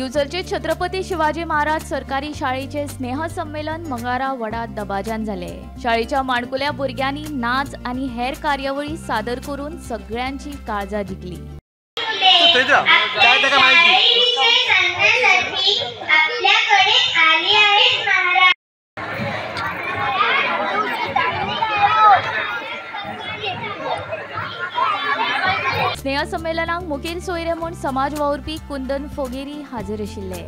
दिवचलचे छत्रपती शिवाजी महाराज सरकारी शाळेचे स्नेहसंमेलन मंगळारा वडात दबाज्यान झाले। शाळेच्या माणकुल्या भुरग्यांनी नाच आणि हेर कार्यावळी सादर करून सगळ्यांची काळजा जिंकली। स्नेहसंमेलनाक मुखेल सोयरे म्हूण समाज वावुरपी कुंदन फोगेरी हाजीर आशिल्ले।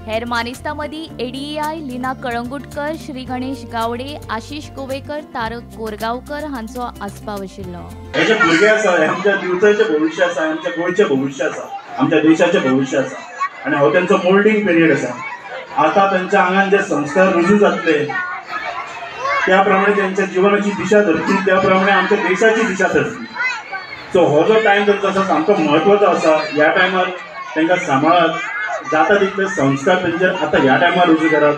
हेर मानेस्तां मदीं एडीआय लीना कळंगुटकर, श्री गणेश गावडे, आशिष गोवेकर, तारक कोरगांवकर हांचो आस्पाव आशिल्लो। हे जे भुरगे आसा आमच्या दिवसाचें भविष्य आसा, आमच्या गोंयचें भविष्य आसा, आमच्या देशाचें भविष्य आसा आनी हो तेंचो मोल्डिंग पिरियड आसा। आता तेंच्या आंगान जे संस्कार रुजू जातले त्या प्रमाणे तेंच्या जिवनाची दिशा धरतली, त्या प्रमाणे आमच्या देशाची दिशा धरतली। सो हो जो टायम तेंचो आसा सामको म्हत्वाचो आसा। ह्या टायमार तांकां सांबाळात, जाता तितले संस्कार तेंचेर आतां ह्या टायमार रुजू करात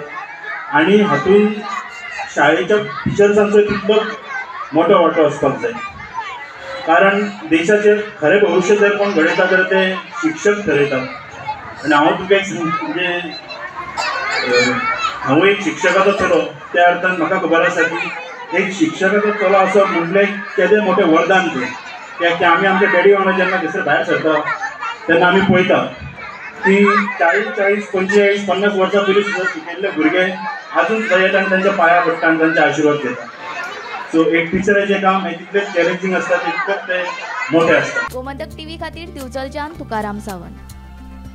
आनी हातून शाळेच्या टिचर्सांचो तितलो मोठो वांटो आसपाक जाय, कारण देशाचें खरें भविष्य जर कोण घडयता जाल्यार ते शिक्षक ठरयतात। आनी हांव तुका एक म्हणजे हांव एक शिक्षकाचो चलो, त्या अर्थान म्हाका खबर आसा की एक शिक्षकाचो चलो आसप म्हटल्यार केदें मोठें वरदान तें। कित्याक आमी आमच्या डॅडी वांगडा जेन्ना थंयसर भायर सरता तेन्ना आमी पळयता की 40, 45, 50 वर्सां पयलीं सुद्दां शिकिल्ले भुरगे आजून थंय येता आनी तांच्या पांयां पडटा आनी तांचे आशिर्वाद घेता। सो एक टिचराचें काम हे तितलेंच चॅलेंजींग आसता, तितलेंच तें मोठें आसता। गोमंतक टीव्ही खातीर दिवचलच्यान तुकाराम सावंत।